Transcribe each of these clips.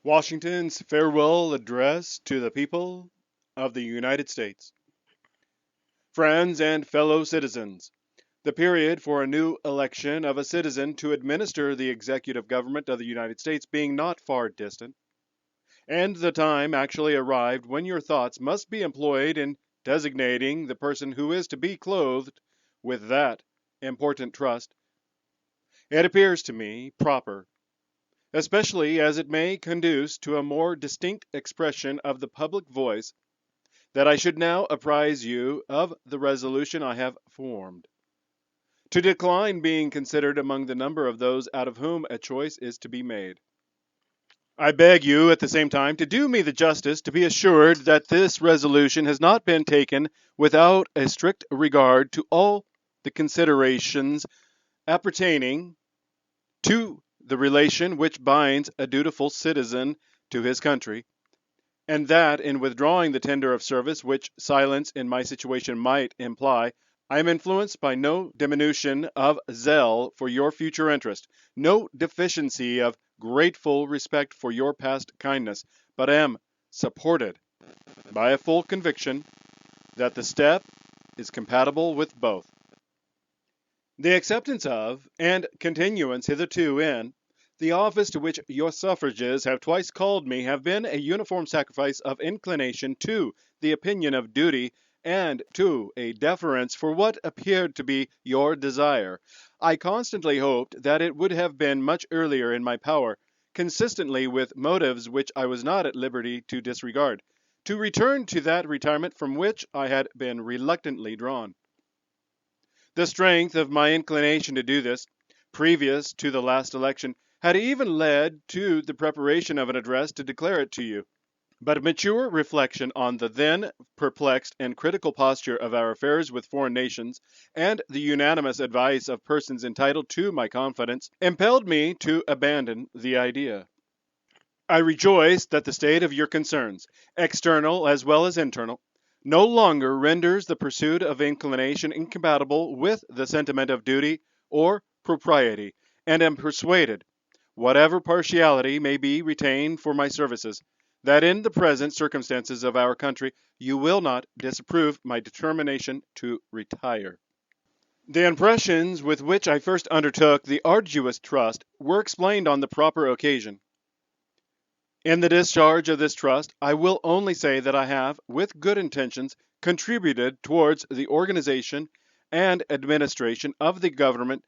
Washington's farewell address to the people of the United States. Friends and fellow citizens, the period for a new election of a citizen to administer the executive government of the United States being not far distant, and the time actually arrived when your thoughts must be employed in designating the person who is to be clothed with that important trust, it appears to me proper, especially as it may conduce to a more distinct expression of the public voice, that I should now apprise you of the resolution I have formed, to decline being considered among the number of those out of whom a choice is to be made. I beg you at the same time to do me the justice to be assured that this resolution has not been taken without a strict regard to all the considerations appertaining to the relation which binds a dutiful citizen to his country, and that in withdrawing the tender of service which silence in my situation might imply, I am influenced by no diminution of zeal for your future interest, no deficiency of grateful respect for your past kindness, but am supported by a full conviction that the step is compatible with both. The acceptance of, and continuance hitherto in, the office to which your suffrages have twice called me have been a uniform sacrifice of inclination to the opinion of duty and to a deference for what appeared to be your desire. I constantly hoped that it would have been much earlier in my power, consistently with motives which I was not at liberty to disregard, to return to that retirement from which I had been reluctantly drawn. The strength of my inclination to do this, previous to the last election, had even led to the preparation of an address to declare it to you. But mature reflection on the then perplexed and critical posture of our affairs with foreign nations, and the unanimous advice of persons entitled to my confidence, impelled me to abandon the idea. I rejoice that the state of your concerns, external as well as internal, no longer renders the pursuit of inclination incompatible with the sentiment of duty or propriety, and am persuaded, whatever partiality may be retained for my services, that in the present circumstances of our country you will not disapprove my determination to retire. The impressions with which I first undertook the arduous trust were explained on the proper occasion. In the discharge of this trust, I will only say that I have, with good intentions, contributed towards the organization and administration of the government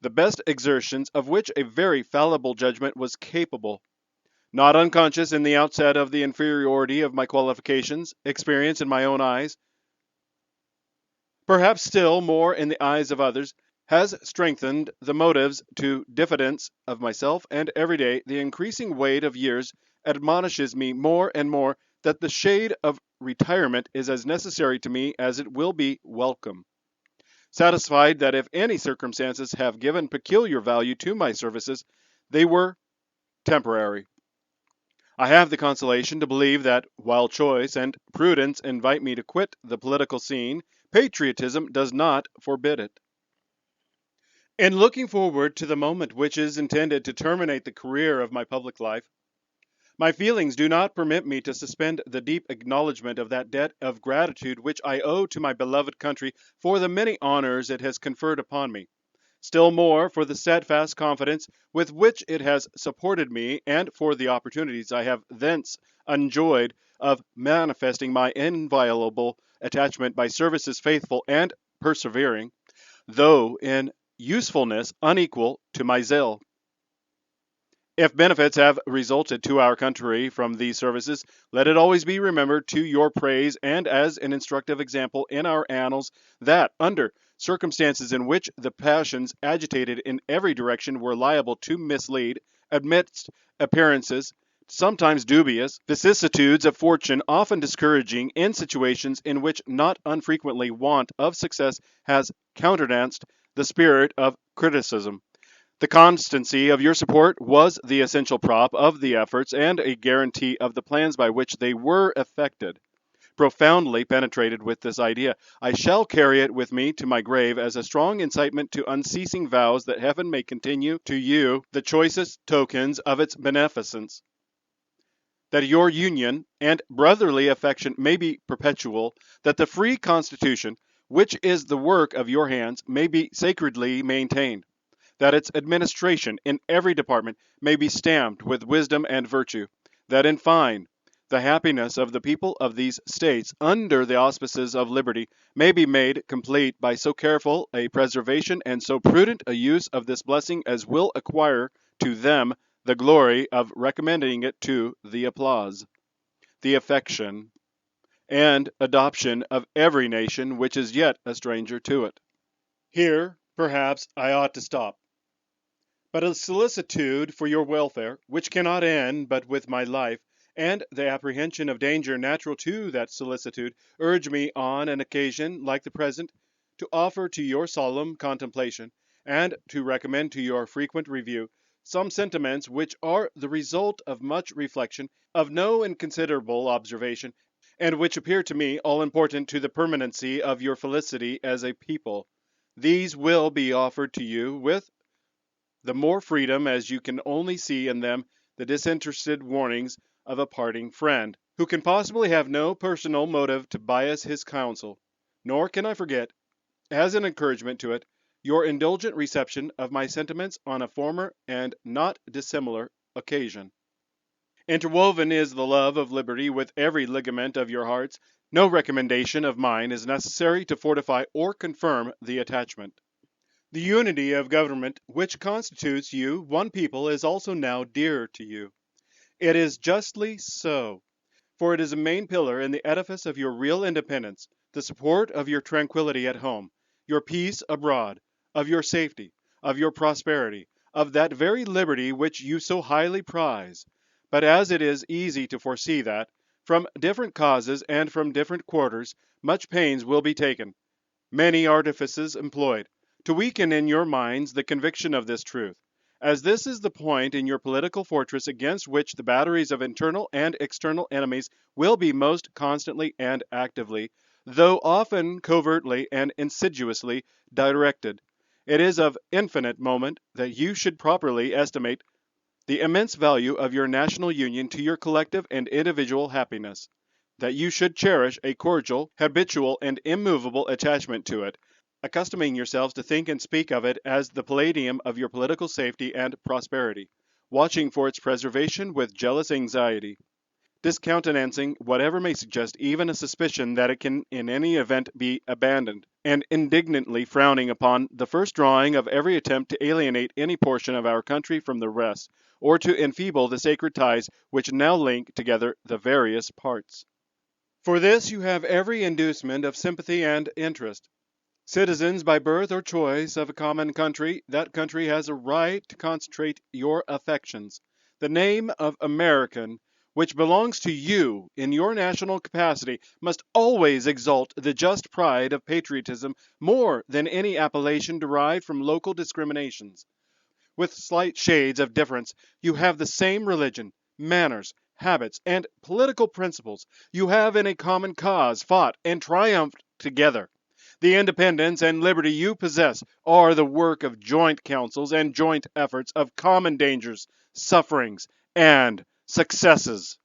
the best exertions of which a very fallible judgment was capable, not unconscious in the outset of the inferiority of my qualifications, experience in my own eyes, perhaps still more in the eyes of others, has strengthened the motives to diffidence of myself, and every day the increasing weight of years admonishes me more and more that the shade of retirement is as necessary to me as it will be welcome. Satisfied that if any circumstances have given peculiar value to my services, they were temporary, I have the consolation to believe that, while choice and prudence invite me to quit the political scene, patriotism does not forbid it. In looking forward to the moment which is intended to terminate the career of my public life, my feelings do not permit me to suspend the deep acknowledgment of that debt of gratitude which I owe to my beloved country for the many honors it has conferred upon me, still more for the steadfast confidence with which it has supported me, and for the opportunities I have thence enjoyed of manifesting my inviolable attachment by services faithful and persevering, though in usefulness unequal to my zeal. If benefits have resulted to our country from these services, let it always be remembered to your praise and as an instructive example in our annals that, under circumstances in which the passions agitated in every direction were liable to mislead, amidst appearances sometimes dubious, vicissitudes of fortune often discouraging, in situations in which not unfrequently want of success has countenanced the spirit of criticism, the constancy of your support was the essential prop of the efforts and a guarantee of the plans by which they were effected. Profoundly penetrated with this idea, I shall carry it with me to my grave as a strong incitement to unceasing vows that heaven may continue to you the choicest tokens of its beneficence. that your union and brotherly affection may be perpetual, that the free Constitution, which is the work of your hands, may be sacredly maintained, that its administration in every department may be stamped with wisdom and virtue, that, in fine, the happiness of the people of these states, under the auspices of liberty, may be made complete by so careful a preservation and so prudent a use of this blessing as will acquire to them the glory of recommending it to the applause, the affection, and adoption of every nation which is yet a stranger to it. Here, perhaps, I ought to stop. But a solicitude for your welfare, which cannot end but with my life, and the apprehension of danger natural to that solicitude, urge me on an occasion like the present to offer to your solemn contemplation, and to recommend to your frequent review, some sentiments which are the result of much reflection, of no inconsiderable observation, and which appear to me all important to the permanency of your felicity as a people. These will be offered to you with the more freedom as you can only see in them the disinterested warnings of a parting friend, who can possibly have no personal motive to bias his counsel. Nor can I forget, as an encouragement to it, your indulgent reception of my sentiments on a former and not dissimilar occasion. Interwoven is the love of liberty with every ligament of your hearts. No recommendation of mine is necessary to fortify or confirm the attachment. The unity of government which constitutes you one people is also now dear to you. It is justly so, for it is a main pillar in the edifice of your real independence, the support of your tranquillity at home, your peace abroad, of your safety, of your prosperity, of that very liberty which you so highly prize. But as it is easy to foresee that, from different causes and from different quarters, much pains will be taken, many artifices employed, to weaken in your minds the conviction of this truth, as this is the point in your political fortress against which the batteries of internal and external enemies will be most constantly and actively, though often covertly and insidiously, directed. It is of infinite moment that you should properly estimate the immense value of your national union to your collective and individual happiness, that you should cherish a cordial, habitual, and immovable attachment to it, accustoming yourselves to think and speak of it as the palladium of your political safety and prosperity, watching for its preservation with jealous anxiety, discountenancing whatever may suggest even a suspicion that it can in any event be abandoned, and indignantly frowning upon the first drawing of every attempt to alienate any portion of our country from the rest, or to enfeeble the sacred ties which now link together the various parts. For this you have every inducement of sympathy and interest. Citizens by birth or choice of a common country, that country has a right to concentrate your affections. The name of American, which belongs to you in your national capacity, must always exalt the just pride of patriotism more than any appellation derived from local discriminations. With slight shades of difference, you have the same religion, manners, habits, and political principles. You have in a common cause fought and triumphed together. The independence and liberty you possess are the work of joint councils and joint efforts, of common dangers, sufferings, and successes.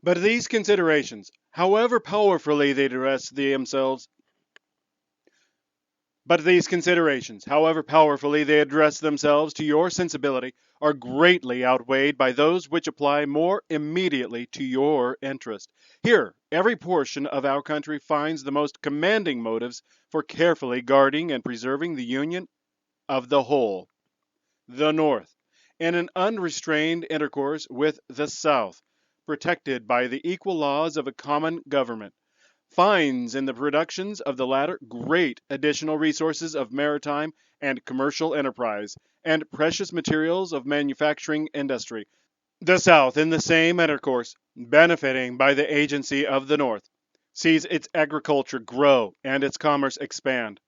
But these considerations, however powerfully they address themselves to your sensibility, are greatly outweighed by those which apply more immediately to your interest. Here, every portion of our country finds the most commanding motives for carefully guarding and preserving the union of the whole. The North, in an unrestrained intercourse with the South, protected by the equal laws of a common government, finds in the productions of the latter great additional resources of maritime and commercial enterprise, and precious materials of manufacturing industry. The South, in the same intercourse, benefiting by the agency of the North, sees its agriculture grow and its commerce expand.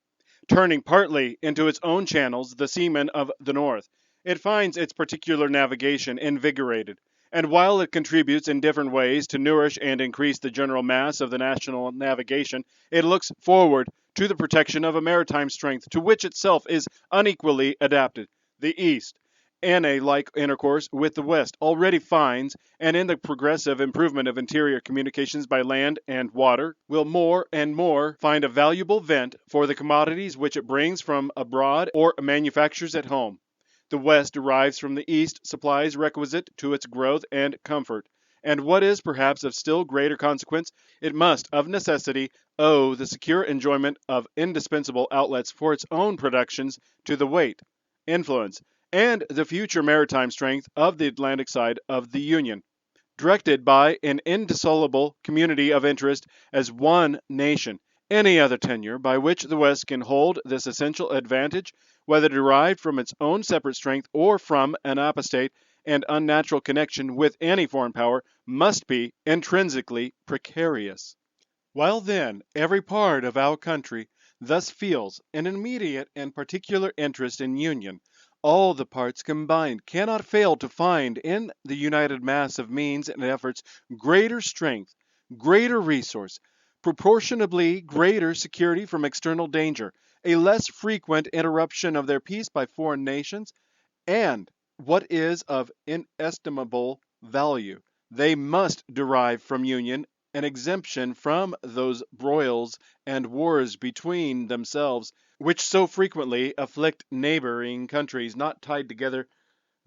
Turning partly into its own channels the seamen of the North, it finds its particular navigation invigorated, and while it contributes in different ways to nourish and increase the general mass of the national navigation, it looks forward to the protection of a maritime strength to which itself is unequally adapted. The East, in a like intercourse with the West already finds, and in the progressive improvement of interior communications by land and water, will more and more find a valuable vent for the commodities which it brings from abroad or manufactures at home. The West derives from the East supplies requisite to its growth and comfort, and what is perhaps of still greater consequence, it must of necessity owe the secure enjoyment of indispensable outlets for its own productions to the weight, influence, and the future maritime strength of the Atlantic side of the Union, directed by an indissoluble community of interest as one nation. Any other tenure by which the West can hold this essential advantage, whether derived from its own separate strength or from an apostate and unnatural connection with any foreign power, must be intrinsically precarious. While then every part of our country thus feels an immediate and particular interest in union, all the parts combined cannot fail to find in the united mass of means and efforts greater strength, greater resource, proportionably greater security from external danger, a less frequent interruption of their peace by foreign nations, and, what is of inestimable value, they must derive from union an exemption from those broils and wars between themselves which so frequently afflict neighboring countries not tied together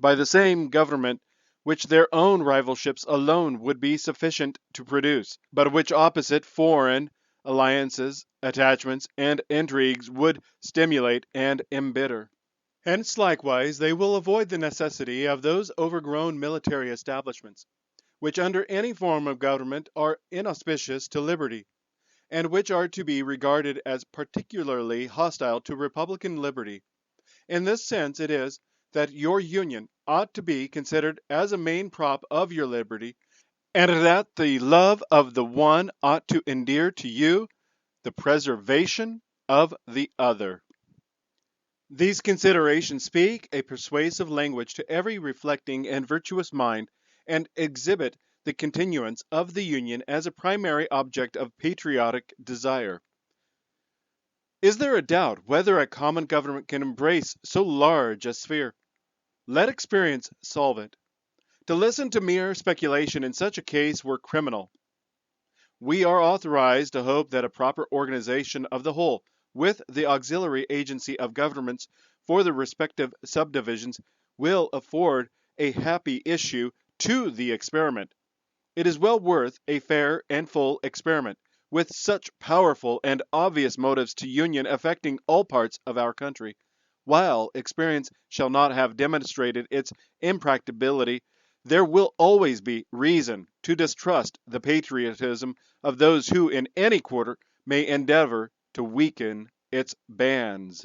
by the same government, which their own rivalships alone would be sufficient to produce, but which opposite foreign alliances, attachments, and intrigues would stimulate and embitter. Hence, likewise, they will avoid the necessity of those overgrown military establishments, which under any form of government are inauspicious to liberty, and which are to be regarded as particularly hostile to republican liberty. In this sense it is that your union ought to be considered as a main prop of your liberty, and that the love of the one ought to endear to you the preservation of the other. These considerations speak a persuasive language to every reflecting and virtuous mind, and exhibit the continuance of the Union as a primary object of patriotic desire. Is there a doubt whether a common government can embrace so large a sphere? Let experience solve it. To listen to mere speculation in such a case were criminal. We are authorized to hope that a proper organization of the whole, with the auxiliary agency of governments for the respective subdivisions, will afford a happy issue to the experiment. It is well worth a fair and full experiment, with such powerful and obvious motives to union affecting all parts of our country. While experience shall not have demonstrated its impracticability, there will always be reason to distrust the patriotism of those who in any quarter may endeavor to weaken its bands.